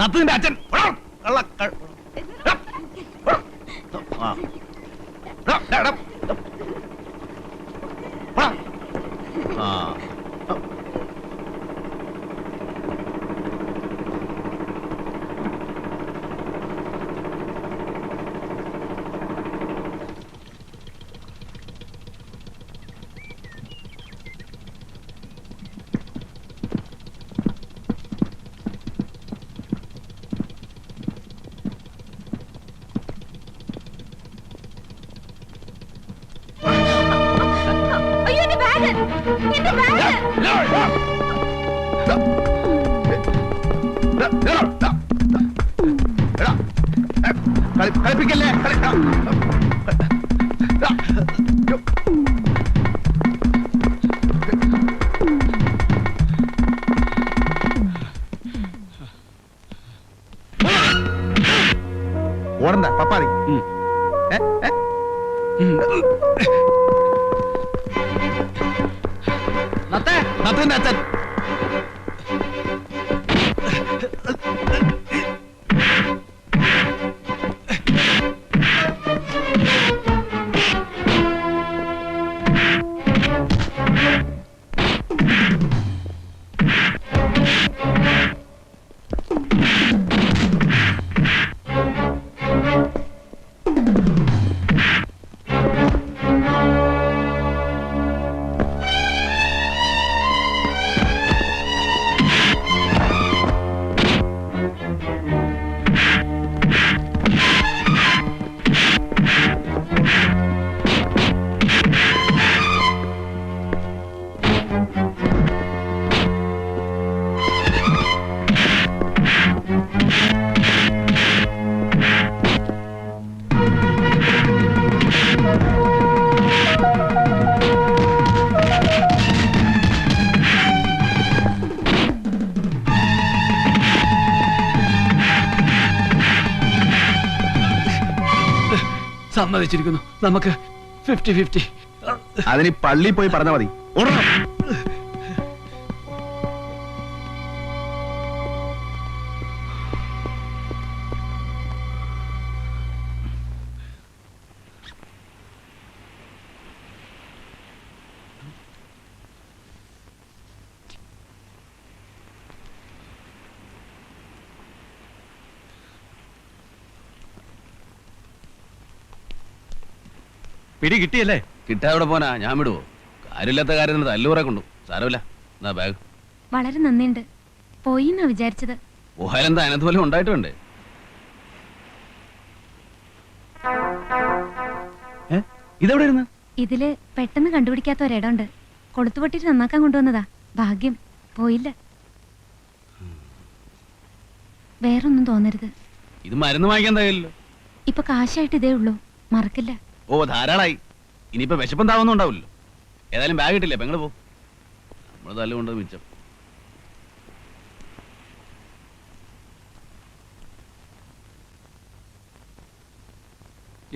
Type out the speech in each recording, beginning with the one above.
നത്തിന്റെ അച്ഛൻ കളിപ്പിക്കല്ലേ ഓടണ്ട പപ്പാതി നത്തിന്റെ അച്ഛൻ സമ്മതിച്ചിരിക്കുന്നു. നമുക്ക് 50-50. അതിന് പള്ളി പോയി പറഞ്ഞാൽ മതി. പിടി കിട്ടിയല്ലേ? കിട്ടാവിടെ പോനാ, ഞാൻ വിടുവോ? കാര്യമില്ലാത്ത കാര്യം തല്ലൂറെ കൊണ്ടു. സാരമില്ല, എന്നാ ബാഗ്. വളരെ നന്ദിയുണ്ട്. പോയി എന്നാ വിചാരിച്ചത്. പോയാലെന്താ, അതിനകത്ത് പോലെ ഉണ്ടായിട്ടുണ്ട്. ഇതെവിടെ ഇരുന്ന്? ഇതില് പെട്ടെന്ന് കണ്ടുപിടിക്കാത്ത ഒരിടമുണ്ട്. കൊളുത്തുപൊട്ടിട്ട് നന്നാക്കാൻ കൊണ്ടുവന്നതാ. ഭാഗ്യം പോയില്ല. വേറൊന്നും തോന്നരുത്. ഇത് മരുന്ന് വാങ്ങിക്കാൻ തയ്യല്ലോ. ഇപ്പൊ കാശായിട്ട് ഇതേ ഉള്ളൂ, മറക്കില്ല. ഓ ധാരാളായി. ഇനിയിപ്പോ വിശപ്പം താവൊന്നും ഉണ്ടാവില്ലോ. ഏതായാലും ബാഗ് കിട്ടില്ലേ, പെങ്ങള് പോ. നമ്മള് തല്ലുകൊണ്ട് മിച്ചം.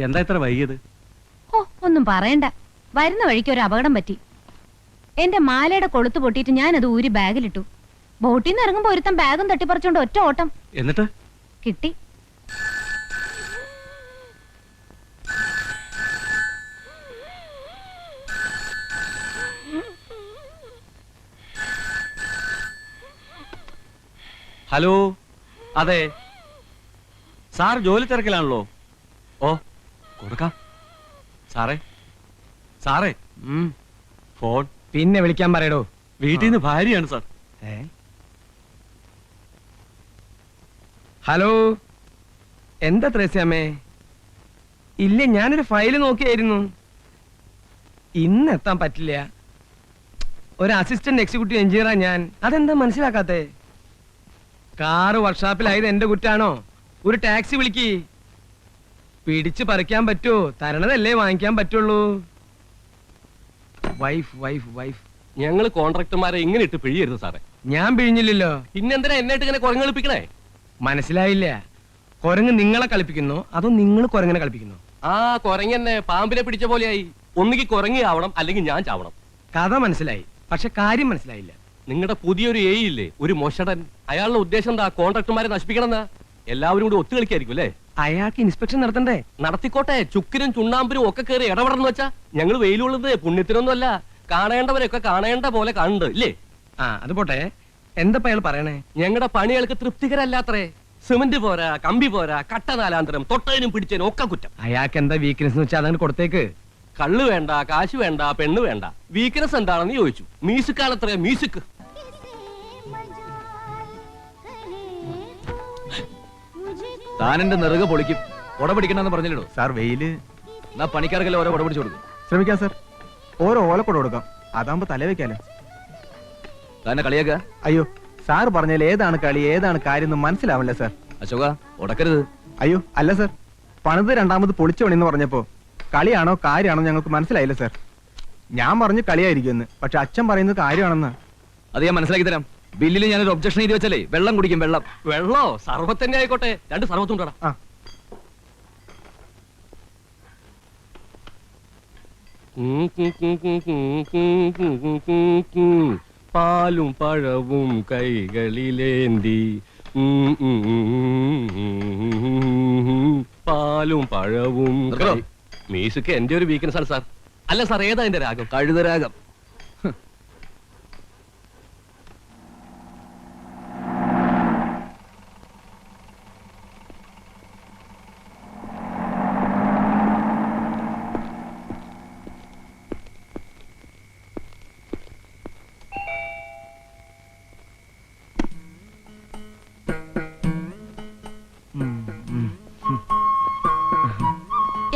എന്താ ഇത്ര വൈകിയത്? ഓ ഒന്നും പറയണ്ട. വരുന്ന വഴിക്ക് ഒരു അപകടം പറ്റി. എന്റെ മാലയുടെ കൊളുത്ത് പൊട്ടിയിട്ട് ഞാനത് ഊരി ബാഗിലിട്ടു. ബോട്ടിൽ നിന്ന് ഇറങ്ങുമ്പോ ഒരുത്തൻ ബാഗും തട്ടിപ്പറിച്ചോണ്ട് ഒറ്റ ഓട്ടം. എന്നിട്ട് കിട്ടി. ഹലോ, അതെ സാർ ജോലി തിരക്കിലാണല്ലോ. ഓ കൊടുക്കാം സാറേ. സാറേ ഫോൺ പിന്നെ വിളിക്കാൻ പറയടോ. വീട്ടിൽ നിന്ന് ഭാര്യയാണ് സാർ. ഹലോ, എന്താ ത്രേസ്യാമ്മേ? ഇല്ല, ഞാനൊരു ഫയല് നോക്കിയായിരുന്നു. ഇന്ന് എത്താൻ പറ്റില്ല. ഒരു അസിസ്റ്റന്റ് എക്സിക്യൂട്ടീവ് എഞ്ചിനീയറാ ഞാൻ. അതെന്താ മനസ്സിലാക്കാത്തേ? കാറ് വർക്ക്ഷോപ്പിലായത് എന്റെ കുറ്റാണോ? ഒരു ടാക്സി വിളിക്ക്. പിടിച്ചു പറിക്കാൻ പറ്റുമോ? തരണതല്ലേ വാങ്ങിക്കാൻ പറ്റുള്ളൂ. Wife wife wife. ഞങ്ങള് കോൺട്രാക്ടർമാരെ ഇങ്ങനെ ഇട്ട് പിഴിയരുത് സാറേ. ഞാൻ പിഴിഞ്ഞില്ലല്ലോ. പിന്നെന്തിനാ എന്നായിട്ട് ഇങ്ങനെ കുരങ്ങളിപ്പിക്കണേ? മനസ്സിലായില്ല. കുരങ്ങ് നിങ്ങളെ കളിപ്പിക്കുന്നോ അതോ നിങ്ങൾ കുരങ്ങനെ കളിപ്പിക്കുന്നോ? ആ കുരങ്ങന്നെ പാമ്പിനെ പിടിച്ച പോലെയായി. ഒന്നുകിൽ കുരങ്ങി ആവണം അല്ലെങ്കിൽ ഞാൻ ചാവണം. കഥ മനസ്സിലായി, പക്ഷെ കാര്യം മനസ്സിലായില്ല. നിങ്ങളുടെ പുതിയൊരു എ ഇല്ലേ, ഒരു മൊഷടൻ, അയാളുടെ ഉദ്ദേശം എന്താ? കോൺട്രാക്ടർമാരെ നശിപ്പിക്കണമെന്നാ. എല്ലാവരും കൂടി ഒത്തുകളിക്കായിരിക്കും അല്ലേ? അയാൾക്ക് ഇൻസ്പെക്ഷൻ നടത്തണ്ടേ? നടത്തിക്കോട്ടെ. ചുക്കിനും ചുണ്ണാമ്പിനും ഒക്കെ കയറി ഇടപെടണം വെച്ചാ ഞങ്ങൾ വെയിലുള്ളത് പുണ്യത്തിനൊന്നും അല്ല. കാണേണ്ടവരെയൊക്കെ കാണേണ്ട പോലെ കാണുന്നുണ്ട് ഇല്ലേ? ആ അത് പോട്ടെ, എന്താ അയാൾ പറയണേ? ഞങ്ങളുടെ പണികൾക്ക് തൃപ്തികരല്ലാത്രേ. സിമന്റ് പോരാ, കമ്പി പോരാ, കട്ട നാലാന്തരം, തൊട്ടതിനും പിടിച്ചതിനും ഒക്കെ കുറ്റം. അയാൾക്ക് എന്താ വീക്ക്നെസ് എന്ന് വെച്ചാൽ അതങ്ങനെ കൊടുത്തേക്ക്. കള്ള് വേണ്ട, കാശ് വേണ്ട, പെണ്ണ് വേണ്ട. വീക്ക്നെസ് എന്താണെന്ന് ചോദിച്ചു. മ്യൂസിക്കാണത്രേ, മ്യൂസിക്. താൻ എന്റെ നെറുക പൊളിക്കും. കുട പിടിക്കണമെന്ന് പറഞ്ഞില്ലടോ. സാർ വെയില്. എന്നാ പണിക്കാർക്കെല്ലാം ഓരോ കുട പിടിച്ചു കൊടുക്കും. ശ്രമിക്കാം സാർ. ഓരോ ഓലക്കൊട കൊടുക്കാം, അതാകുമ്പോ തല വെക്കാലോ. താനെ കളിയാക്ക. അയ്യോ, സാർ പറഞ്ഞാൽ ഏതാണ് കളി ഏതാണ് കാര്യം എന്ന് മനസ്സിലാവില്ല സാർ. അശോക ഉടക്കരുത്. അയ്യോ അല്ല സാർ, പണിത് രണ്ടാമത് പൊളിച്ചു പണിന്ന് പറഞ്ഞപ്പോ കളിയാണോ കാര്യമാണോ ഞങ്ങൾക്ക് മനസ്സിലായില്ല സാർ. ഞാൻ പറഞ്ഞു കളിയായിരിക്കുമെന്ന്, പക്ഷെ അച്ഛൻ പറയുന്നത് കാര്യമാണെന്ന്. അത് ഞാൻ മനസ്സിലാക്കി തരാം. ബില്ലിൽ ഞാനൊരു ഒബ്ജക്ഷൻ എഴുതി വെച്ചാലേ വെള്ളം കുടിക്കും. വെള്ളം വെള്ളോ സർവത്ത് തന്നെ ആയിക്കോട്ടെ. 2 സർവത്തും ഉണ്ടോടാ. ആ പാലും പഴവും കൈകളിലേന്തി, പാലും പഴവും. നിർത്തോ. മ്യൂസിക് എന്റെ ഒരു വീക്ക്നെസ് ആണ് സാർ. അല്ല സാർ, ഏതാ എന്റെ രാഗം? കഴുതരാഗം.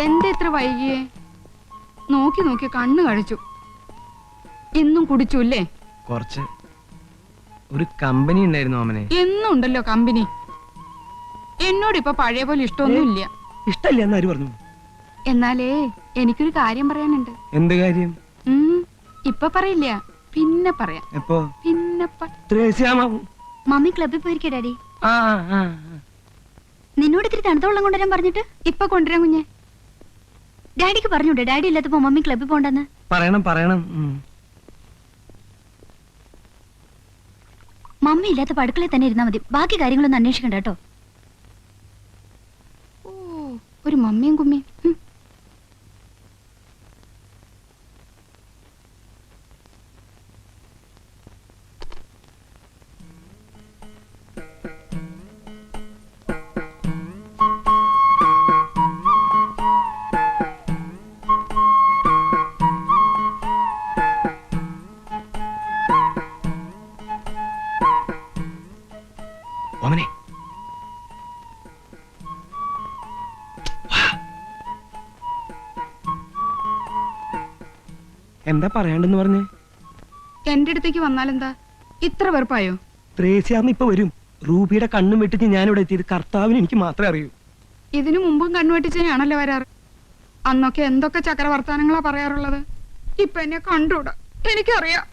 എന്താ ഇത്ര വൈകിയേ? നോക്കി നോക്കി കണ്ണു കഴിച്ചു. എന്നും കുടിച്ചു അല്ലേ? കുറച്ച്. ഒരു കമ്പനി ഉണ്ടായിരുന്നു ഓമനെ. എന്നും ഉണ്ടല്ലോ കമ്പനി. എന്നോട് ഇപ്പൊ പഴയ പോലെ ഇഷ്ടമൊന്നുമില്ല. ഇഷ്ടല്ല എന്നാര് പറഞ്ഞു? എന്നാലേ എനിക്കൊരു കാര്യം പറയാനുണ്ട്. എന്ത് കാര്യം? ഇപ്പൊ പറയില്ല, പിന്നെ പറയാം. എപ്പോ? പിന്നെ മമ്മി ക്ലബിൽ പോയിരിക്കേ ഡാഡി. ആ ആ നിന്നോട് ഇത്തിരി തണുത്ത വെള്ളം കൊണ്ടുവരാൻ പറഞ്ഞിട്ട് ഇപ്പൊ കൊണ്ടുവരാൻ കുഞ്ഞെ. ഡാഡിക്ക് പറഞ്ഞൂടെ ഡാഡി ഇല്ലാത്തപ്പോ മമ്മി ക്ലബിൽ പോണ്ടെന്ന്? പറയണം പറയണം. മമ്മി ഇല്ലാത്ത അടുക്കളയിൽ തന്നെ ഇരുന്നാ മതി, ബാക്കി കാര്യങ്ങളൊന്നും അന്വേഷിക്കണ്ട കേട്ടോ. ഓ, ഒരു മമ്മിയും കുമ്മിയും. ഓമനെ എന്താ പറയാണ്ടെന്ന് പറഞ്ഞേ? എന്റെ അടുത്തേക്ക് വന്നാലെന്താ ഇത്ര വെറുപ്പായോ? ത്രേസ്യാമ്മ ഇപ്പൊ വരും. റൂബിയുടെ കണ്ണും വെട്ടിച്ച് ഞാനിവിടെ എത്തിയത് കർത്താവിന് എനിക്ക് മാത്രമേ അറിയൂ. ഇതിനു മുമ്പും കണ്ണുവെട്ടിച്ചാണല്ലോ വരാറ്. അന്നൊക്കെ എന്തൊക്കെ ചക്രവർത്താനങ്ങളാ പറയാറുള്ളത്. ഇപ്പൊ എന്നെ കണ്ടൂടാ, എനിക്കറിയാം.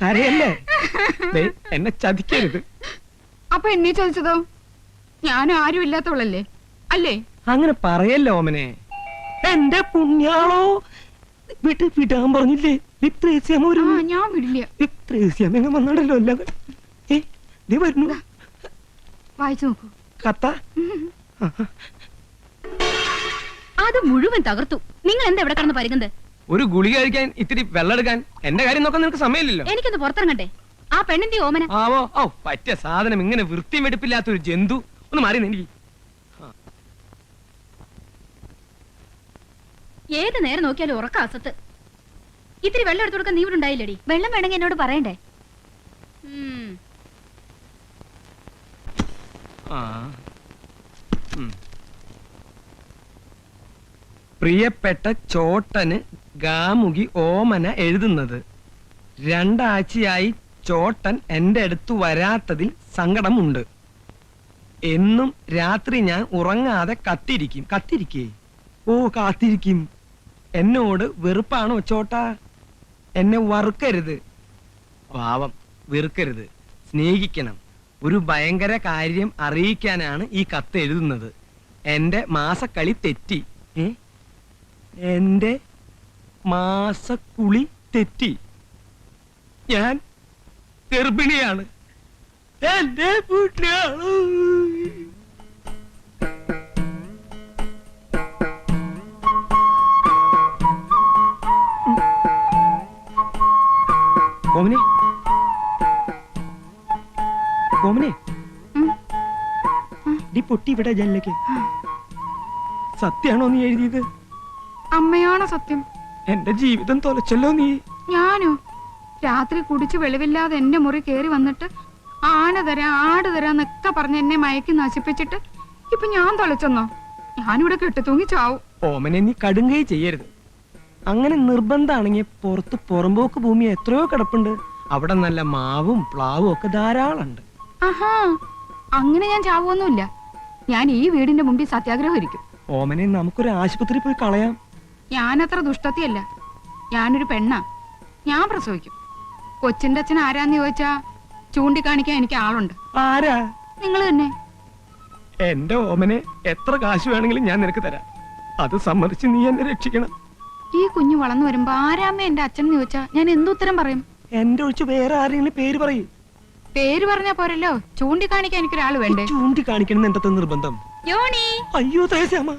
കരയല്ലേ? എന്നെ ചതിക്കരുത്. അപ്പൊ എന്നെ ചോദിച്ചതോ? ഞാൻ ആരും ഇല്ലാത്തവളല്ലേ അല്ലേ? അങ്ങനെ പറയല്ലോ ഓമനെ. എന്റെ പുണ്യാളോ, വിടാൻ പറഞ്ഞില്ലേ? ഞാൻ വിടില്ല. വന്നാണല്ലോ എല്ലാം. വരുന്നു. വായിച്ചു നോക്കൂ. കത്ത അത് മുഴുവൻ തകർത്തു. നിങ്ങൾ എന്താ ഇവിടെ കിടന്ന് പരുകുന്നത്? ഒരു ഗുളിക കഴിക്കാൻ ഇത്തിരി വെള്ളം എടുക്കാൻ. എന്റെ കാര്യം നോക്കാൻ നിനക്ക് സമയമില്ലല്ലോ. എനിക്കൊന്ന് പുറത്തിറങ്ങട്ടെ. ആ പെണ്ണിന്റെ ഓമന. ആവോ ഓ പറ്റിയ സാധനം. ഇങ്ങനെ വൃത്തിയും വെടുപ്പില്ലാത്ത ഒരു ജന്തു. ഒന്ന് മാറി എനിക്ക്. ഏത് നേരം നോക്കിയാലും ഉറക്ക അസത്ത്. ഇത്തിരി വെള്ളം എടുത്തു കൊടുക്കാൻ നീ ഇവിടെ ഉണ്ടായില്ലടി. വെള്ളം വേണമെങ്കിൽ എന്നോട് പറയണ്ടേ? പ്രിയപ്പെട്ട ചോട്ടന് ഗാമുകി ഓമന എഴുതുന്നത്. 2 ആഴ്ചയായി ചോട്ടൻ എന്റെ അടുത്ത് വരാത്തതിൽ സങ്കടമുണ്ട്. എന്നും രാത്രി ഞാൻ ഉറങ്ങാതെ കത്തിരിക്കേ. ഓ കാത്തിരിക്കും. എന്നോട് വെറുപ്പാണോ ചോട്ടാ? എന്നെ വറുക്കരുത്. പാവം, വെറുക്കരുത്, സ്നേഹിക്കണം. ഒരു ഭയങ്കര കാര്യം അറിയിക്കാനാണ് ഈ കത്ത് എഴുതുന്നത്. എന്റെ മാസക്കളി തെറ്റി. എന്റെ മാസക്കുളി തെറ്റി. ഞാൻ ഗർഭിണിയാണ്. എന്റെ വീട്ടിലാണ്. ഓമനെ ഓമനെ ഡി പൊട്ടി ഇവിടെ ജനലേക്ക്. സത്യാണോ നീ എഴുതിയത്? അമ്മയാണോ സത്യം? എന്റെ ജീവിതം തൊലച്ചല്ലോ നീ. ഞാനോ? രാത്രി കുടിച്ച് വെളിവില്ലാതെ എന്റെ മുറി കേറി വന്നിട്ട് ആന തരാം ആട് തരാന്നൊക്കെ പറഞ്ഞ് എന്നെ മയക്കി നശിപ്പിച്ചിട്ട് ഇപ്പൊ ഞാൻ തൊലച്ചെന്നോ? ഞാനിവിടെ കെട്ടിത്തൂങ്ങി ചാവും. ഓമനെ നീ കടുങ്കൈ ചെയ്യരുത്. അങ്ങനെ നിർബന്ധാണെങ്കിൽ പുറത്ത് പുറമ്പോക്ക് ഭൂമി എത്രയോ കിടപ്പുണ്ട്. അവിടെ നല്ല മാവും പ്ലാവും ഒക്കെ ധാരാളം ഉണ്ട്. ആഹാ, അങ്ങനെ ഞാൻ ചാവുമൊന്നുമില്ല. ഞാൻ ഈ വീടിന്റെ മുമ്പിൽ സത്യാഗ്രഹം ഇരിക്കും. ഓമനെ നമുക്കൊരു ആശുപത്രി പോയി കളയാം. ഞാനത്ര ദുഷ്ടത്തിയല്ല. ഞാനൊരു പെണ്ണാ. ഞാൻ പ്രസവിക്കും. കൊച്ചിന്റെ അച്ഛൻ ആരാന്ന് ചോദിച്ചാ ചൂണ്ടിക്കാണിക്കാൻ എനിക്ക് ആളുണ്ട്. ആരാ? നിങ്ങൾ തന്നെ. എന്റെ ഓമനെ എത്ര കാശ് വേണമെങ്കിലും ഞാൻ നിനക്ക് തരാം. അത് സമ്മതിച്ച് നീ എന്നെ രക്ഷിക്കണം. ഈ കുഞ്ഞു വളർന്നു വരുമ്പോ ആരാമ്മ എന്റെ അച്ഛൻ ചോദിച്ചാ ഞാൻ എന്തുത്തരം പറയും? എന്റെ ഒഴിച്ച് വേറെ ആരെങ്കിലും പേര് പറയും. പേര് പറഞ്ഞാ പോരല്ലോ, ചൂണ്ടിക്കാണിക്കാൻ എനിക്കൊരാള് വേണ്ടേ? ചൂണ്ടിക്കാണിക്കണം എന്തത്തെ നിർബന്ധം? യോണി. അയ്യോ ത്രേസ്യാമ്മ.